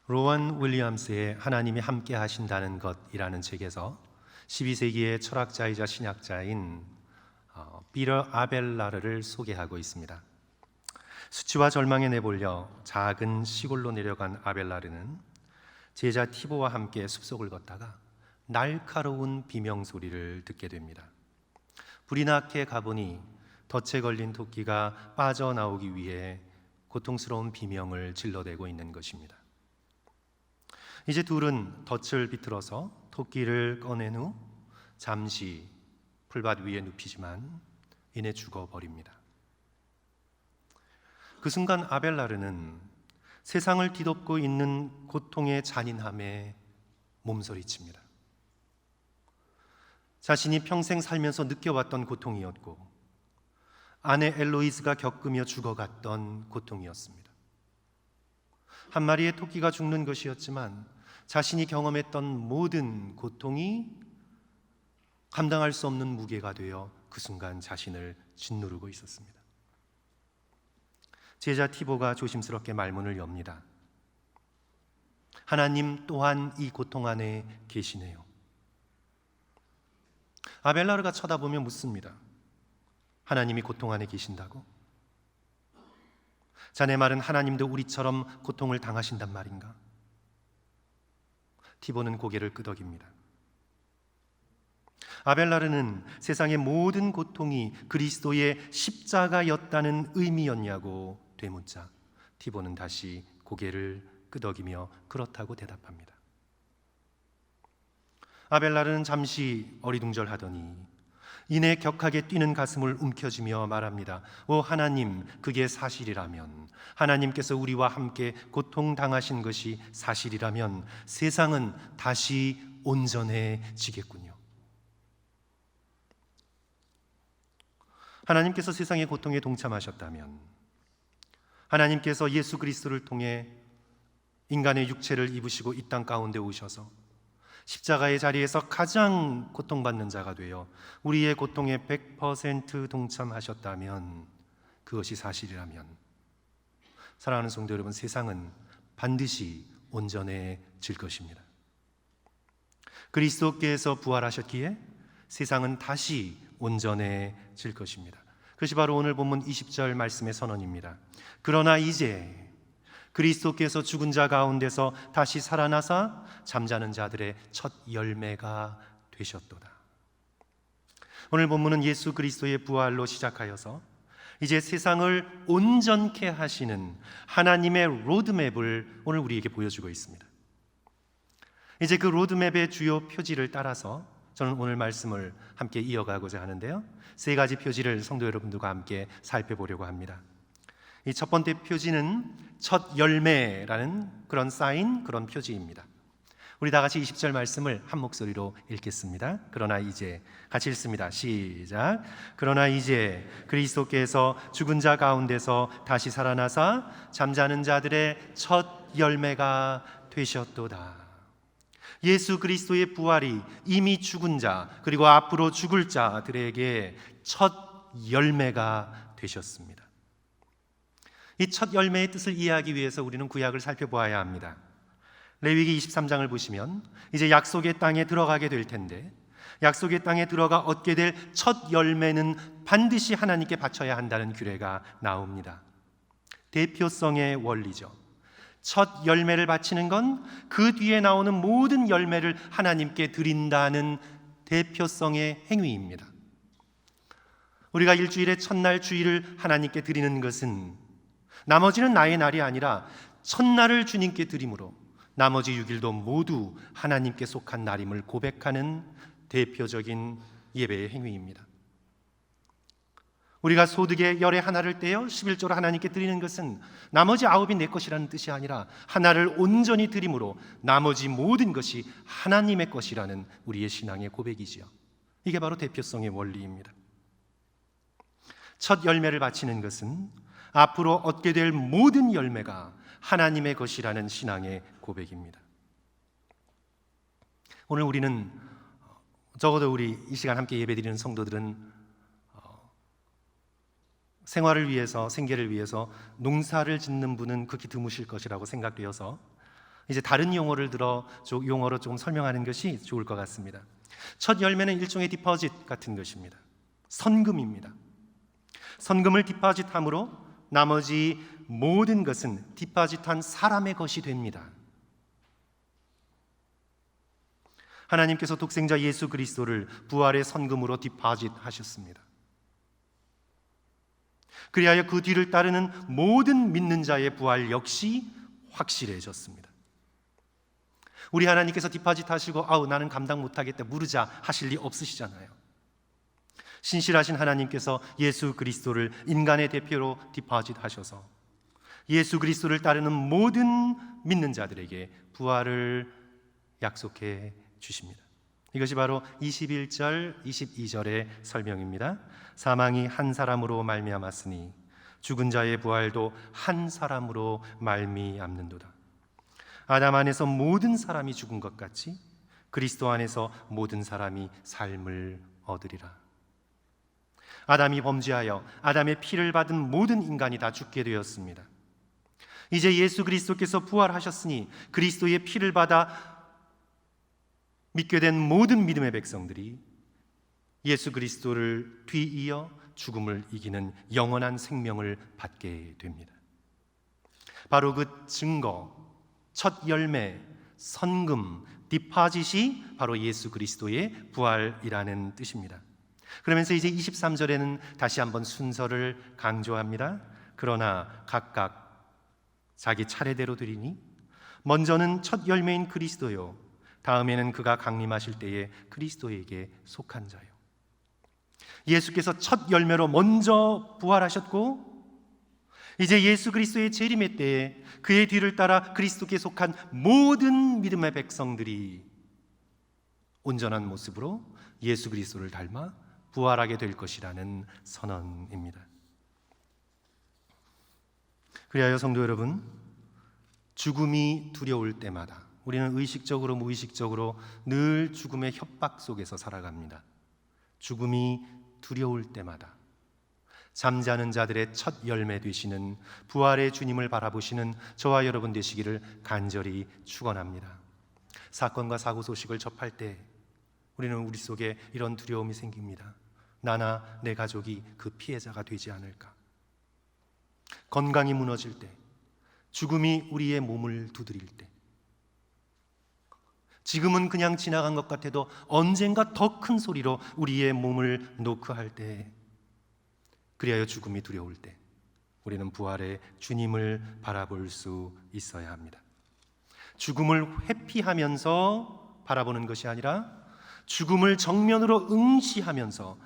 로원 윌리엄스의 하나님이 함께 하신다는 것이라는 책에서 12세기의 철학자이자 신학자인 피터 아벨라르를 소개하고 있습니다. 수치와 절망에 내몰려 작은 시골로 내려간 아벨라르는 제자 티보와 함께 숲속을 걷다가 날카로운 비명소리를 듣게 됩니다. 불이 나게 가보니 덫에 걸린 토끼가 빠져나오기 위해 고통스러운 비명을 질러대고 있는 것입니다. 이제 둘은 덫을 비틀어서 토끼를 꺼낸 후 잠시 풀밭 위에 눕히지만 이내 죽어버립니다. 그 순간 아벨라르는 세상을 뒤덮고 있는 고통의 잔인함에 몸서리칩니다. 자신이 평생 살면서 느껴왔던 고통이었고 아내 엘로이즈가 겪으며 죽어갔던 고통이었습니다. 한 마리의 토끼가 죽는 것이었지만 자신이 경험했던 모든 고통이 감당할 수 없는 무게가 되어 그 순간 자신을 짓누르고 있었습니다. 제자 티보가 조심스럽게 말문을 엽니다. 하나님 또한 이 고통 안에 계시네요. 아벨라르가 쳐다보며 묻습니다. 하나님이 고통 안에 계신다고? 자네 말은 하나님도 우리처럼 고통을 당하신단 말인가? 티보는 고개를 끄덕입니다. 아벨라르는 세상의 모든 고통이 그리스도의 십자가였다는 의미였냐고 되묻자 티보는 다시 고개를 끄덕이며 그렇다고 대답합니다. 아벨라르는 잠시 어리둥절하더니 이내 격하게 뛰는 가슴을 움켜쥐며 말합니다. 오 하나님, 그게 사실이라면, 하나님께서 우리와 함께 고통당하신 것이 사실이라면 세상은 다시 온전해지겠군요. 하나님께서 세상의 고통에 동참하셨다면, 하나님께서 예수 그리스도를 통해 인간의 육체를 입으시고 이 땅 가운데 오셔서 십자가의 자리에서 가장 고통받는 자가 되어 우리의 고통에 100% 동참하셨다면, 그것이 사실이라면 사랑하는 성도 여러분, 세상은 반드시 온전해질 것입니다. 그리스도께서 부활하셨기에 세상은 다시 온전해질 것입니다. 그것이 바로 오늘 본문 20절 말씀의 선언입니다. 그러나 이제 그리스도께서 죽은 자 가운데서 다시 살아나사 잠자는 자들의 첫 열매가 되셨도다. 오늘 본문은 예수 그리스도의 부활로 시작하여서 이제 세상을 온전케 하시는 하나님의 로드맵을 오늘 우리에게 보여주고 있습니다. 이제 그 로드맵의 주요 표지를 따라서 저는 오늘 말씀을 함께 이어가고자 하는데요, 세 가지 표지를 성도 여러분들과 함께 살펴보려고 합니다. 이 첫 번째 표지는 첫 열매라는 그런 사인, 그런 표지입니다. 우리 다 같이 20절 말씀을 한 목소리로 읽겠습니다. 그러나 이제, 같이 읽습니다. 시작. 그러나 이제 그리스도께서 죽은 자 가운데서 다시 살아나사 잠자는 자들의 첫 열매가 되셨도다. 예수 그리스도의 부활이 이미 죽은 자 그리고 앞으로 죽을 자들에게 첫 열매가 되셨습니다. 이 첫 열매의 뜻을 이해하기 위해서 우리는 구약을 살펴보아야 합니다. 레위기 23장을 보시면 이제 약속의 땅에 들어가게 될 텐데, 약속의 땅에 들어가 얻게 될 첫 열매는 반드시 하나님께 바쳐야 한다는 규례가 나옵니다. 대표성의 원리죠. 첫 열매를 바치는 건 그 뒤에 나오는 모든 열매를 하나님께 드린다는 대표성의 행위입니다. 우리가 일주일의 첫날 주일을 하나님께 드리는 것은 나머지는 나의 날이 아니라 첫날을 주님께 드림으로 나머지 6일도 모두 하나님께 속한 날임을 고백하는 대표적인 예배의 행위입니다. 우리가 소득의 열의 하나를 떼어 11조로 하나님께 드리는 것은 나머지 9이 내 것이라는 뜻이 아니라 하나를 온전히 드림으로 나머지 모든 것이 하나님의 것이라는 우리의 신앙의 고백이지요. 이게 바로 대표성의 원리입니다. 첫 열매를 바치는 것은 앞으로 얻게 될 모든 열매가 하나님의 것이라는 신앙의 고백입니다. 오늘 우리는, 적어도 우리 이 시간 함께 예배드리는 성도들은 생활을 위해서, 생계를 위해서 농사를 짓는 분은 극히 드무실 것이라고 생각되어서 이제 다른 용어로 조금 설명하는 것이 좋을 것 같습니다. 첫 열매는 일종의 디포짓 같은 것입니다. 선금입니다. 선금을 디포짓함으로 나머지 모든 것은 디포짓한 사람의 것이 됩니다. 하나님께서 독생자 예수 그리스도를 부활의 선금으로 디포짓하셨습니다. 그리하여 그 뒤를 따르는 모든 믿는 자의 부활 역시 확실해졌습니다. 우리 하나님께서 디포짓하시고 나는 감당 못하겠다 무르자 하실 리 없으시잖아요. 신실하신 하나님께서 예수 그리스도를 인간의 대표로 디포짓하셔서 예수 그리스도를 따르는 모든 믿는 자들에게 부활을 약속해 주십니다. 이것이 바로 21절, 22절의 설명입니다. 사망이 한 사람으로 말미암았으니 죽은 자의 부활도 한 사람으로 말미암는도다. 아담 안에서 모든 사람이 죽은 것 같이 그리스도 안에서 모든 사람이 삶을 얻으리라. 아담이 범죄하여 아담의 피를 받은 모든 인간이 다 죽게 되었습니다. 이제 예수 그리스도께서 부활하셨으니 그리스도의 피를 받아 믿게 된 모든 믿음의 백성들이 예수 그리스도를 뒤이어 죽음을 이기는 영원한 생명을 받게 됩니다. 바로 그 증거, 첫 열매, 선금, 디포짓이 바로 예수 그리스도의 부활이라는 뜻입니다. 그러면서 이제 23절에는 다시 한번 순서를 강조합니다. 그러나 각각 자기 차례대로 드리니 먼저는 첫 열매인 그리스도요, 다음에는 그가 강림하실 때에 그리스도에게 속한 자요. 예수께서 첫 열매로 먼저 부활하셨고 이제 예수 그리스도의 재림의 때에 그의 뒤를 따라 그리스도께 속한 모든 믿음의 백성들이 온전한 모습으로 예수 그리스도를 닮아 부활하게 될 것이라는 선언입니다. 그리하여 성도 여러분, 죽음이 두려울 때마다 우리는 의식적으로 무의식적으로 늘 죽음의 협박 속에서 살아갑니다. 죽음이 두려울 때마다 잠자는 자들의 첫 열매 되시는 부활의 주님을 바라보시는 저와 여러분 되시기를 간절히 축원합니다. 사건과 사고 소식을 접할 때 우리는 우리 속에 이런 두려움이 생깁니다. 나나 내 가족이 그 피해자가 되지 않을까. 건강이 무너질 때, 죽음이 우리의 몸을 두드릴 때, 지금은 그냥 지나간 것 같아도 언젠가 더 큰 소리로 우리의 몸을 노크할 때, 그리하여 죽음이 두려울 때 우리는 부활의 주님을 바라볼 수 있어야 합니다. 죽음을 회피하면서 바라보는 것이 아니라 죽음을 정면으로 응시하면서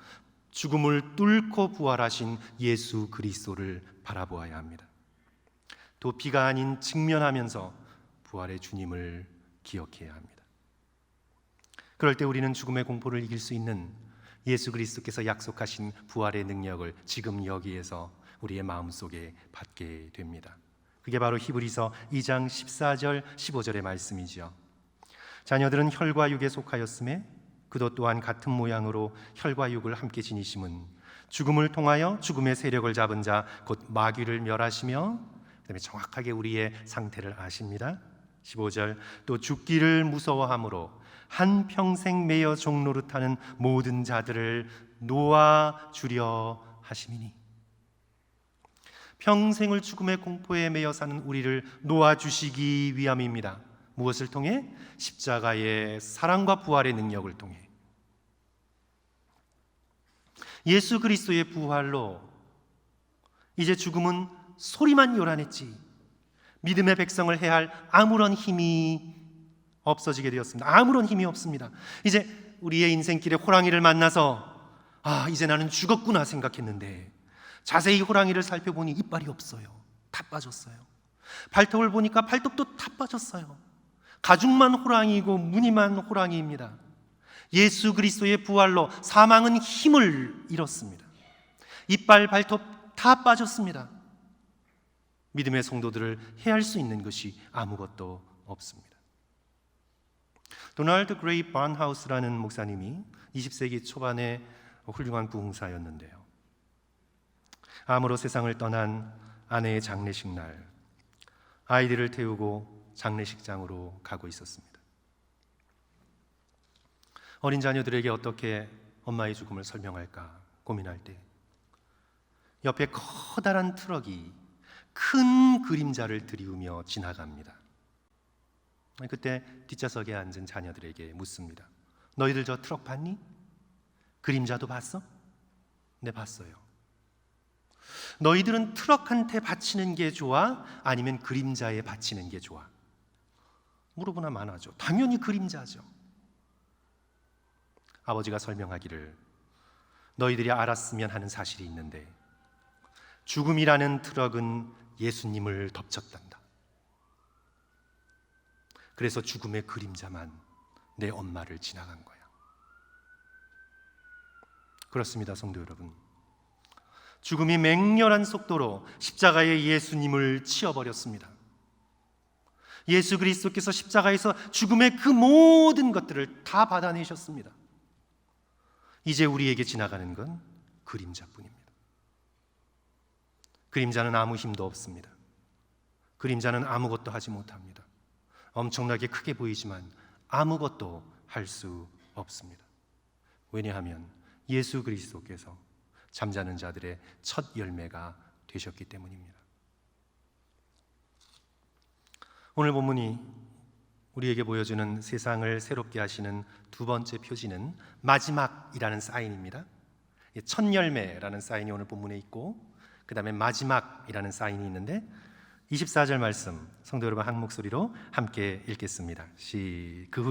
죽음을 뚫고 부활하신 예수 그리스도를 바라보아야 합니다. 도피가 아닌 직면하면서 부활의 주님을 기억해야 합니다. 그럴 때 우리는 죽음의 공포를 이길 수 있는 예수 그리스도께서 약속하신 부활의 능력을 지금 여기에서 우리의 마음속에 받게 됩니다. 그게 바로 히브리서 2장 14절 15절의 말씀이죠. 자녀들은 혈과 육에 속하였음에 그도 또한 같은 모양으로 혈과 육을 함께 지니심은 죽음을 통하여 죽음의 세력을 잡은 자 곧 마귀를 멸하시며, 그다음에 정확하게 우리의 상태를 아십니다. 15절 또 죽기를 무서워함으로 한평생 매여 종노릇하는 모든 자들을 놓아주려 하심이니. 평생을 죽음의 공포에 매여 사는 우리를 놓아주시기 위함입니다. 무엇을 통해? 십자가의 사랑과 부활의 능력을 통해. 예수 그리스도의 부활로 이제 죽음은 소리만 요란했지 믿음의 백성을 해할 아무런 힘이 없어지게 되었습니다. 아무런 힘이 없습니다. 이제 우리의 인생길에 호랑이를 만나서 이제 나는 죽었구나 생각했는데 자세히 호랑이를 살펴보니 이빨이 없어요. 다 빠졌어요. 발톱을 보니까 발톱도 다 빠졌어요. 가죽만 호랑이고 무늬만 호랑이입니다. 예수 그리스도의 부활로 사망은 힘을 잃었습니다. 이빨, 발톱 다 빠졌습니다. 믿음의 성도들을 해할 수 있는 것이 아무것도 없습니다. 도널드 그레이 바운하우스라는 목사님이 20세기 초반에 훌륭한 부흥사였는데요. 암으로 세상을 떠난 아내의 장례식 날 아이들을 태우고 장례식장으로 가고 있었습니다. 어린 자녀들에게 어떻게 엄마의 죽음을 설명할까 고민할 때 옆에 커다란 트럭이 큰 그림자를 들이우며 지나갑니다. 그때 뒷좌석에 앉은 자녀들에게 묻습니다. 너희들 저 트럭 봤니? 그림자도 봤어? 네, 봤어요. 너희들은 트럭한테 바치는 게 좋아? 아니면 그림자에 바치는 게 좋아? 물어보나 마나죠. 당연히 그림자죠. 아버지가 설명하기를 너희들이 알았으면 하는 사실이 있는데 죽음이라는 트럭은 예수님을 덮쳤단다. 그래서 죽음의 그림자만 내 엄마를 지나간 거야. 그렇습니다, 성도 여러분. 죽음이 맹렬한 속도로 십자가에 예수님을 치어버렸습니다. 예수 그리스도께서 십자가에서 죽음의 그 모든 것들을 다 받아내셨습니다. 이제 우리에게 지나가는 건 그림자뿐입니다. 그림자는 아무 힘도 없습니다. 그림자는 아무것도 하지 못합니다. 엄청나게 크게 보이지만 아무것도 할 수 없습니다. 왜냐하면 예수 그리스도께서 잠자는 자들의 첫 열매가 되셨기 때문입니다. 오늘 본문이 우리에게 보여주는 세상을 새롭게 하시는 두 번째 표지는 마지막이라는 사인입니다. 첫 열매라는 사인이 오늘 본문에 있고 그 다음에 마지막이라는 사인이 있는데 24절 말씀 성도 여러분 한 목소리로 함께 읽겠습니다. 그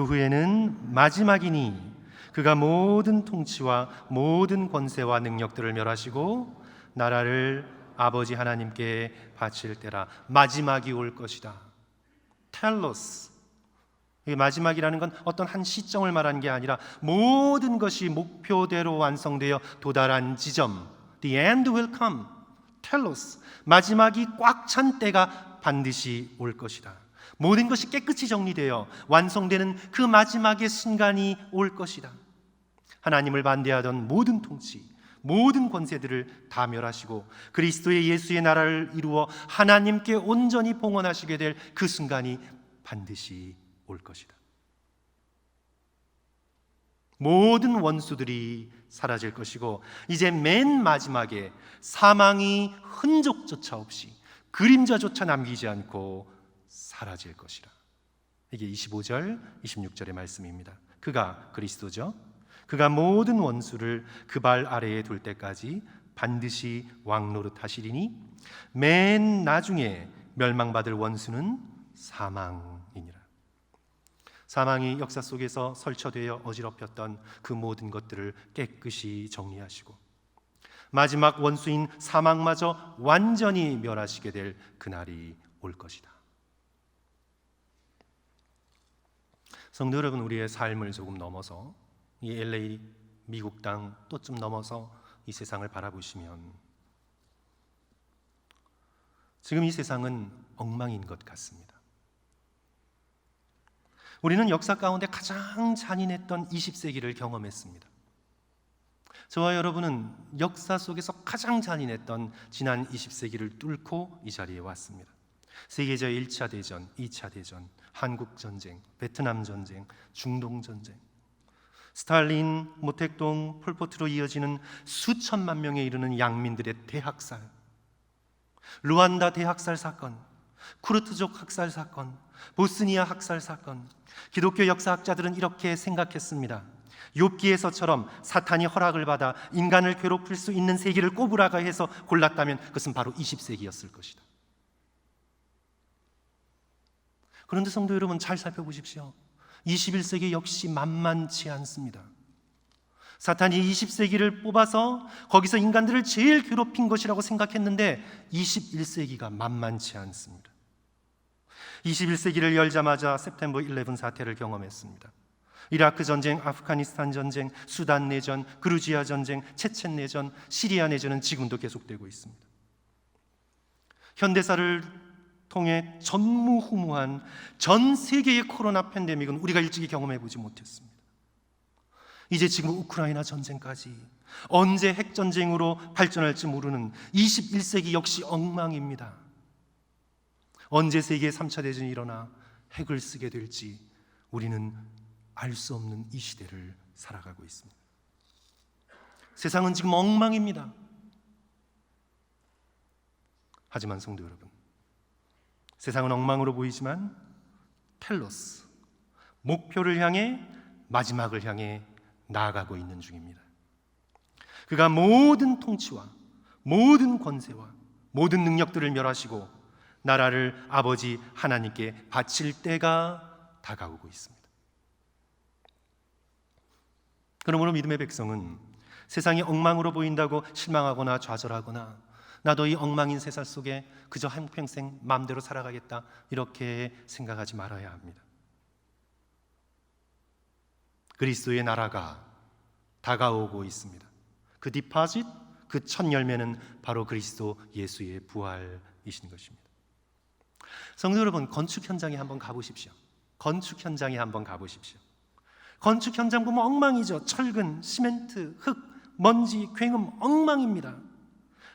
후에는 마지막이니 그가 모든 통치와 모든 권세와 능력들을 멸하시고 나라를 아버지 하나님께 바칠 때라. 마지막이 올 것이다. 텔로스. 이 마지막이라는 건 어떤 한 시점을 말하는 게 아니라 모든 것이 목표대로 완성되어 도달한 지점. The end will come. 텔로스. 마지막이 꽉 찬 때가 반드시 올 것이다. 모든 것이 깨끗이 정리되어 완성되는 그 마지막의 순간이 올 것이다. 하나님을 반대하던 모든 통치, 모든 권세들을 다 멸하시고 그리스도의 예수의 나라를 이루어 하나님께 온전히 봉헌하시게 될 그 순간이 반드시 올 것이다. 모든 원수들이 사라질 것이고 이제 맨 마지막에 사망이 흔적조차 없이 그림자조차 남기지 않고 사라질 것이라. 이게 25절, 26절의 말씀입니다. 그가 그리스도죠. 그가 모든 원수를 그 발 아래에 둘 때까지 반드시 왕노릇 하시리니 맨 나중에 멸망받을 원수는 사망이니라. 사망이 역사 속에서 설쳐되어 어지럽혔던 그 모든 것들을 깨끗이 정리하시고 마지막 원수인 사망마저 완전히 멸하시게 될 그날이 올 것이다. 성도 여러분, 우리의 삶을 조금 넘어서 이 LA 미국 땅 또 좀 넘어서 이 세상을 바라보시면 지금 이 세상은 엉망인 것 같습니다. 우리는 역사 가운데 가장 잔인했던 20세기를 경험했습니다. 저와 여러분은 역사 속에서 가장 잔인했던 지난 20세기를 뚫고 이 자리에 왔습니다. 세계적 1차 대전, 2차 대전, 한국전쟁, 베트남전쟁, 중동전쟁, 스탈린, 모택동, 폴포트로 이어지는 수천만 명에 이르는 양민들의 대학살, 루안다 대학살 사건, 쿠르트족 학살 사건, 보스니아 학살 사건. 기독교 역사학자들은 이렇게 생각했습니다. 욥기에서처럼 사탄이 허락을 받아 인간을 괴롭힐 수 있는 세기를 꼽으라고 해서 골랐다면 그것은 바로 20세기였을 것이다. 그런데 성도 여러분, 잘 살펴보십시오. 21세기 역시 만만치 않습니다. 사탄이 20세기를 뽑아서 거기서 인간들을 제일 괴롭힌 것이라고 생각했는데 21세기가 만만치 않습니다. 21세기를 열자마자 september 11 사태를 경험했습니다. 이라크 전쟁, 아프가니스탄 전쟁, 수단 내전, 그루지아 전쟁, 체첸 내전, 시리아 내전은 지금도 계속되고 있습니다. 현대사를 통해 전무후무한 전 세계의 코로나 팬데믹은 우리가 일찍이 경험해보지 못했습니다. 이제 지금 우크라이나 전쟁까지 언제 핵전쟁으로 발전할지 모르는 21세기 역시 엉망입니다. 언제 세계 3차 대전이 일어나 핵을 쓰게 될지 우리는 알 수 없는 이 시대를 살아가고 있습니다. 세상은 지금 엉망입니다. 하지만 성도 여러분, 세상은 엉망으로 보이지만 텔로스, 목표를 향해, 마지막을 향해 나아가고 있는 중입니다. 그가 모든 통치와 모든 권세와 모든 능력들을 멸하시고 나라를 아버지 하나님께 바칠 때가 다가오고 있습니다. 그러므로 믿음의 백성은 세상이 엉망으로 보인다고 실망하거나 좌절하거나 나도 이 엉망인 세상 속에 그저 한평생 마음대로 살아가겠다 이렇게 생각하지 말아야 합니다. 그리스도의 나라가 다가오고 있습니다. 그 디파짓, 그 첫 열매는 바로 그리스도 예수의 부활이신 것입니다. 성도 여러분, 건축 현장에 한번 가보십시오. 건축 현장에 한번 가보십시오. 건축 현장 보면 엉망이죠. 철근, 시멘트, 흙, 먼지, 굉음 엉망입니다.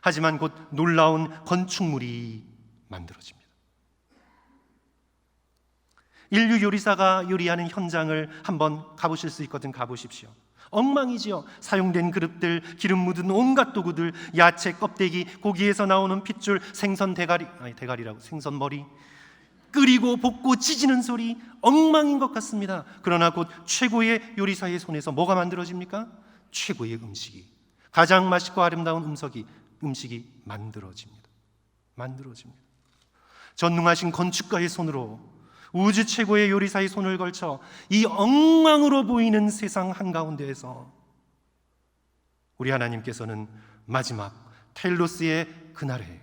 하지만 곧 놀라운 건축물이 만들어집니다. 인류 요리사가 요리하는 현장을 한번 가보실 수 있거든 가보십시오. 엉망이지요. 사용된 그릇들, 기름 묻은 온갖 도구들, 야채 껍데기, 고기에서 나오는 핏줄, 생선 생선 머리, 끓이고 볶고 찢는 소리, 엉망인 것 같습니다. 그러나 곧 최고의 요리사의 손에서 뭐가 만들어집니까? 최고의 음식이, 가장 맛있고 아름다운 음식이 만들어집니다. 전능하신 건축가의 손으로, 우주 최고의 요리사의 손을 걸쳐 이 엉망으로 보이는 세상 한가운데에서 우리 하나님께서는 마지막 텔로스의 그날에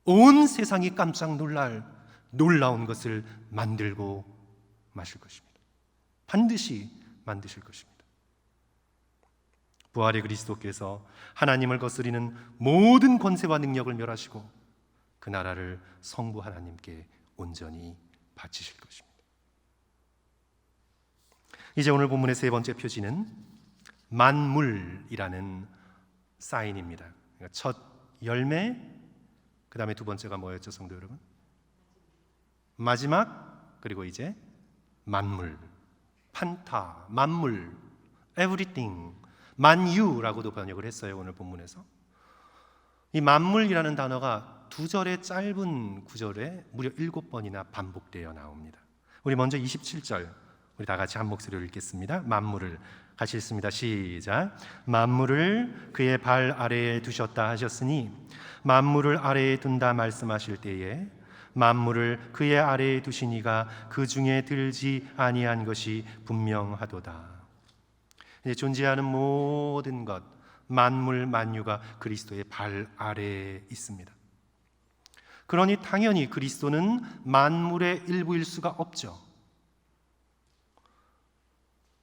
온 세상이 깜짝 놀랄 놀라운 것을 만들고 마실 것입니다. 반드시 만드실 것입니다. 부활의 그리스도께서 하나님을 거스리는 모든 권세와 능력을 멸하시고 그 나라를 성부 하나님께 온전히 바치실 것입니다. 이제 오늘 본문의 세 번째 표지는 만물이라는 사인입니다. 그러니까 첫 열매, 그 다음에 두 번째가 뭐였죠, 성도 여러분? 마지막, 그리고 이제 만물, 판타, 만물, everything, 만유라고도 번역을 했어요. 오늘 본문에서 이 만물이라는 단어가 두 절의 짧은 구절에 무려 7번이나 반복되어 나옵니다. 우리 먼저 27절 우리 다 같이 한 목소리로 읽겠습니다. 만물을 같이 읽습니다. 시작. 만물을 그의 발 아래에 두셨다 하셨으니 만물을 아래에 둔다 말씀하실 때에 만물을 그의 아래에 두시니가 그 중에 들지 아니한 것이 분명하도다. 이제 존재하는 모든 것, 만물 만유가 그리스도의 발 아래에 있습니다. 그러니 당연히 그리스도는 만물의 일부일 수가 없죠.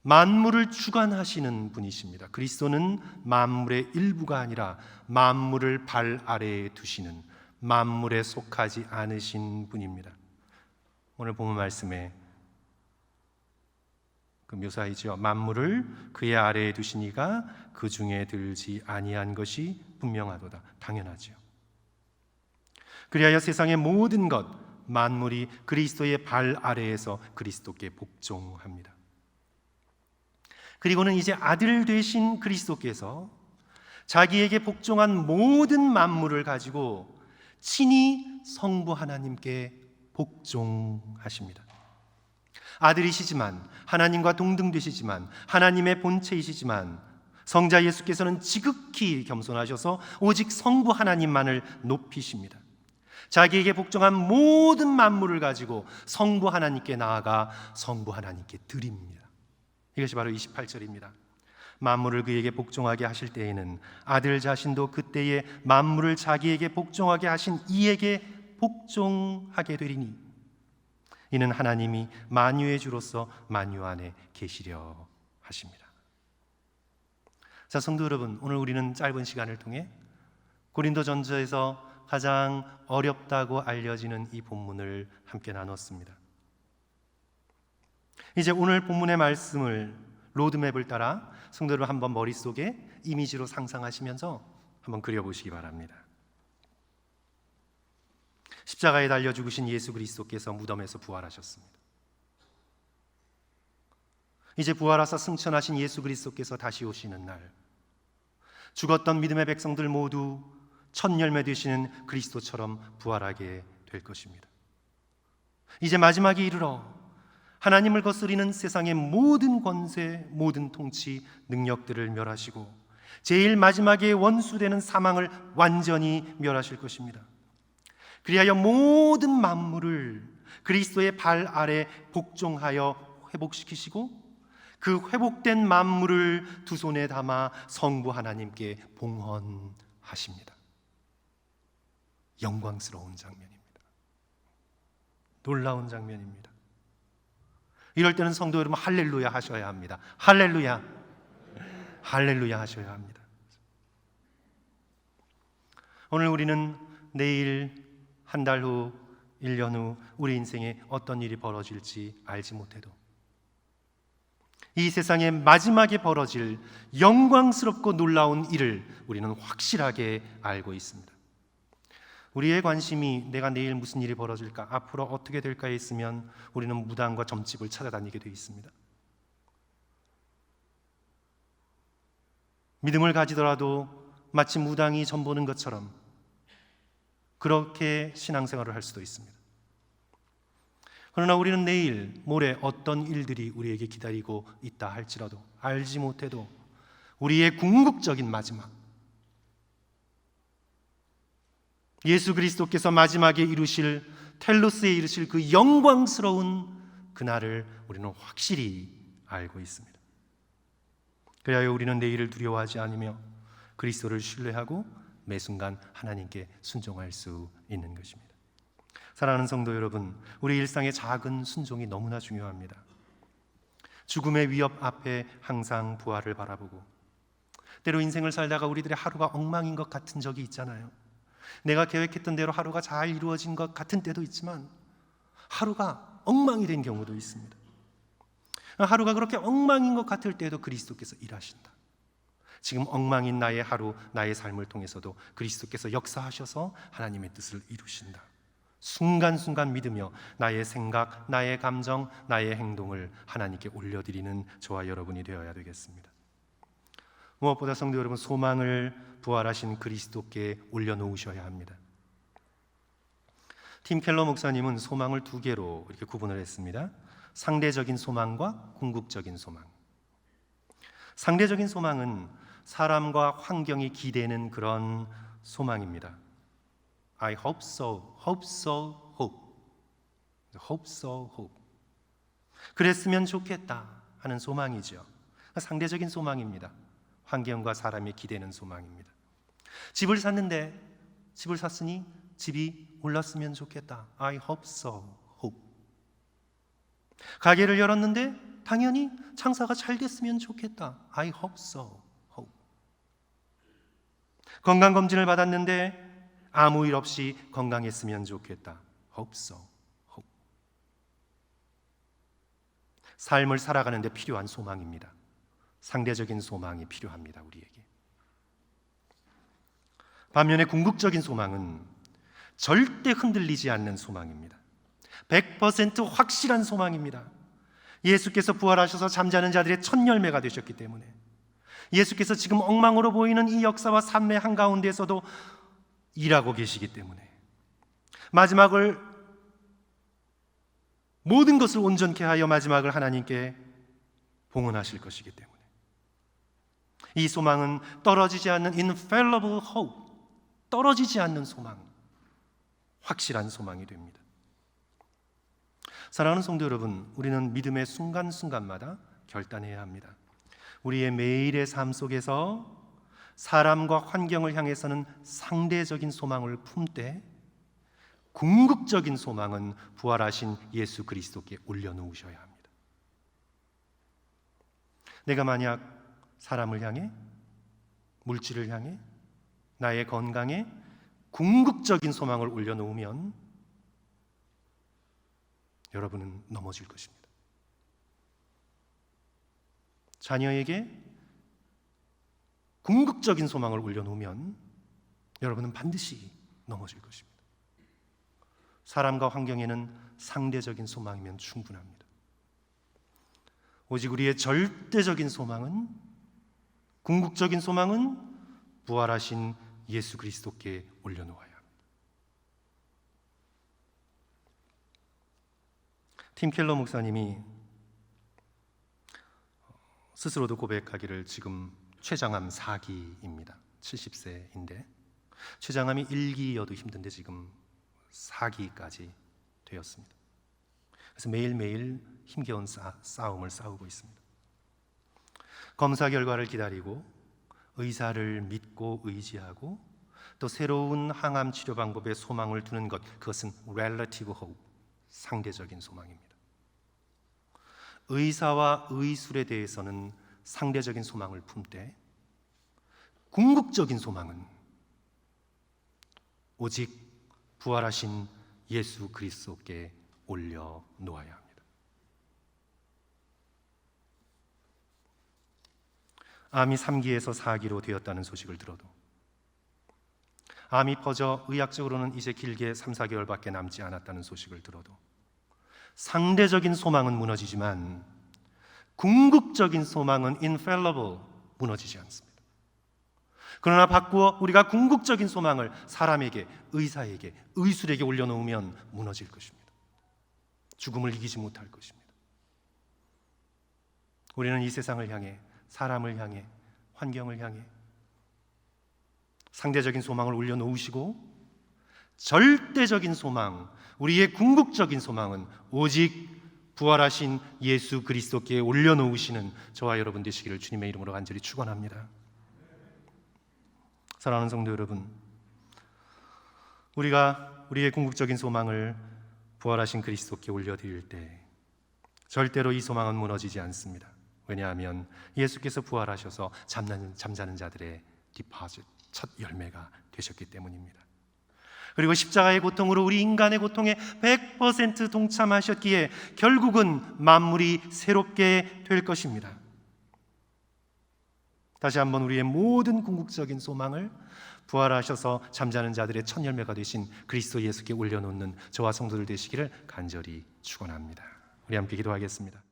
만물을 주관하시는 분이십니다. 그리스도는 만물의 일부가 아니라 만물을 발 아래에 두시는, 만물에 속하지 않으신 분입니다. 오늘 본문 말씀에 그 묘사이죠. 만물을 그의 아래에 두시니가 그 중에 들지 아니한 것이 분명하도다. 당연하죠. 그리하여 세상의 모든 것, 만물이 그리스도의 발 아래에서 그리스도께 복종합니다. 그리고는 이제 아들 되신 그리스도께서 자기에게 복종한 모든 만물을 가지고 친히 성부 하나님께 복종하십니다. 아들이시지만 하나님과 동등되시지만 하나님의 본체이시지만 성자 예수께서는 지극히 겸손하셔서 오직 성부 하나님만을 높이십니다. 자기에게 복종한 모든 만물을 가지고 성부 하나님께 나아가 성부 하나님께 드립니다. 이것이 바로 28절입니다. 만물을 그에게 복종하게 하실 때에는 아들 자신도 그때에 만물을 자기에게 복종하게 하신 이에게 복종하게 되리니 이는 하나님이 만유의 주로서 만유 안에 계시려 하십니다. 자, 성도 여러분, 오늘 우리는 짧은 시간을 통해 고린도전서에서 가장 어렵다고 알려지는 이 본문을 함께 나눴습니다. 이제 오늘 본문의 말씀을 로드맵을 따라 성도 여러분 한번 머릿속에 이미지로 상상하시면서 한번 그려보시기 바랍니다. 십자가에 달려 죽으신 예수 그리스도께서 무덤에서 부활하셨습니다. 이제 부활하사 승천하신 예수 그리스도께서 다시 오시는 날, 죽었던 믿음의 백성들 모두 첫 열매 되시는 그리스도처럼 부활하게 될 것입니다. 이제 마지막에 이르러 하나님을 거스리는 세상의 모든 권세, 모든 통치, 능력들을 멸하시고 제일 마지막에 원수되는 사망을 완전히 멸하실 것입니다. 그리하여 모든 만물을 그리스도의 발 아래 복종하여 회복시키시고 그 회복된 만물을 두 손에 담아 성부 하나님께 봉헌하십니다. 영광스러운 장면입니다. 놀라운 장면입니다. 이럴 때는 성도 여러분 할렐루야 하셔야 합니다. 할렐루야, 할렐루야 하셔야 합니다. 오늘 우리는 내일, 한 달 후, 1년 후 우리 인생에 어떤 일이 벌어질지 알지 못해도 이 세상의 마지막에 벌어질 영광스럽고 놀라운 일을 우리는 확실하게 알고 있습니다. 우리의 관심이 내가 내일 무슨 일이 벌어질까, 앞으로 어떻게 될까에 있으면 우리는 무당과 점집을 찾아다니게 되어 있습니다. 믿음을 가지더라도 마치 무당이 점 보는 것처럼 그렇게 신앙생활을 할 수도 있습니다. 그러나 우리는 내일, 모레 어떤 일들이 우리에게 기다리고 있다 할지라도 알지 못해도 우리의 궁극적인 마지막, 예수 그리스도께서 마지막에 이루실, 텔로스에 이르실 그 영광스러운 그날을 우리는 확실히 알고 있습니다. 그리하여 우리는 내일을 두려워하지 않으며 그리스도를 신뢰하고 매 순간 하나님께 순종할 수 있는 것입니다. 사랑하는 성도 여러분, 우리 일상의 작은 순종이 너무나 중요합니다. 죽음의 위협 앞에 항상 부활을 바라보고, 때로 인생을 살다가 우리들의 하루가 엉망인 것 같은 적이 있잖아요. 내가 계획했던 대로 하루가 잘 이루어진 것 같은 때도 있지만 하루가 엉망이 된 경우도 있습니다. 하루가 그렇게 엉망인 것 같을 때에도 그리스도께서 일하신다. 지금 엉망인 나의 하루, 나의 삶을 통해서도 그리스도께서 역사하셔서 하나님의 뜻을 이루신다. 순간순간 믿으며 나의 생각, 나의 감정, 나의 행동을 하나님께 올려드리는 저와 여러분이 되어야 되겠습니다. 무엇보다 성도 여러분, 소망을 부활하신 그리스도께 올려놓으셔야 합니다. 팀 켈러 목사님은 소망을 두 개로 이렇게 구분을 했습니다. 상대적인 소망과 궁극적인 소망. 상대적인 소망은 사람과 환경이 기대는 그런 소망입니다. I hope so, hope so, hope. hope so, hope. 그랬으면 좋겠다 하는 소망이죠. 상대적인 소망입니다. 환경과 사람이 기대는 소망입니다. 집을 샀는데, 집을 샀으니 집이 올랐으면 좋겠다. I hope so, hope. 가게를 열었는데 당연히 장사가 잘 됐으면 좋겠다. I hope so, hope. 건강검진을 받았는데 아무 일 없이 건강했으면 좋겠다. Hope so, hope. 삶을 살아가는데 필요한 소망입니다. 상대적인 소망이 필요합니다, 우리에게. 반면에 궁극적인 소망은 절대 흔들리지 않는 소망입니다. 100% 확실한 소망입니다. 예수께서 부활하셔서 잠자는 자들의 첫 열매가 되셨기 때문에, 예수께서 지금 엉망으로 보이는 이 역사와 삶의 한가운데에서도 일하고 계시기 때문에, 마지막을, 모든 것을 온전케 하여 마지막을 하나님께 봉헌하실 것이기 때문에 이 소망은 떨어지지 않는 infallible hope, 떨어지지 않는 소망, 확실한 소망이 됩니다. 사랑하는 성도 여러분, 우리는 믿음의 순간순간마다 결단해야 합니다. 우리의 매일의 삶 속에서 사람과 환경을 향해서는 상대적인 소망을 품되 궁극적인 소망은 부활하신 예수 그리스도께 올려놓으셔야 합니다. 내가 만약 사람을 향해, 물질을 향해, 나의 건강에 궁극적인 소망을 올려놓으면 여러분은 넘어질 것입니다. 자녀에게 궁극적인 소망을 올려놓으면 여러분은 반드시 넘어질 것입니다. 사람과 환경에는 상대적인 소망이면 충분합니다. 오직 우리의 절대적인 소망은, 궁극적인 소망은 부활하신 예수 그리스도께 올려놓아야 합니다. 팀 켈러 목사님이 스스로도 고백하기를 지금 췌장암 4기입니다. 70세인데 췌장암이 1기여도 힘든데 지금 4기까지 되었습니다. 그래서 매일매일 힘겨운 싸움을 싸우고 있습니다. 검사 결과를 기다리고 의사를 믿고 의지하고 또 새로운 항암 치료 방법에 소망을 두는 것, 그것은 relative hope, 상대적인 소망입니다. 의사와 의술에 대해서는 상대적인 소망을 품되 궁극적인 소망은 오직 부활하신 예수 그리스도께 올려놓아야 합니다. 암이 3기에서 4기로 되었다는 소식을 들어도, 암이 퍼져 의학적으로는 이제 길게 3, 4개월밖에 남지 않았다는 소식을 들어도 상대적인 소망은 무너지지만 궁극적인 소망은 infallible, 무너지지 않습니다. 그러나 바꾸어 우리가 궁극적인 소망을 사람에게, 의사에게, 의술에게 올려놓으면 무너질 것입니다. 죽음을 이기지 못할 것입니다. 우리는 이 세상을 향해, 사람을 향해, 환경을 향해 상대적인 소망을 올려놓으시고 절대적인 소망, 우리의 궁극적인 소망은 오직 부활하신 예수 그리스도께 올려놓으시는 저와 여러분 되시기를 주님의 이름으로 간절히 축원합니다. 사랑하는 성도 여러분, 우리가 우리의 궁극적인 소망을 부활하신 그리스도께 올려드릴 때 절대로 이 소망은 무너지지 않습니다. 왜냐하면 예수께서 부활하셔서 잠자는 자들의 디파짓, 첫 열매가 되셨기 때문입니다. 그리고 십자가의 고통으로 우리 인간의 고통에 100% 동참하셨기에 결국은 만물이 새롭게 될 것입니다. 다시 한번 우리의 모든 궁극적인 소망을 부활하셔서 잠자는 자들의 첫 열매가 되신 그리스도 예수께 올려놓는 저와 성도들 되시기를 간절히 축원합니다. 우리 함께 기도하겠습니다.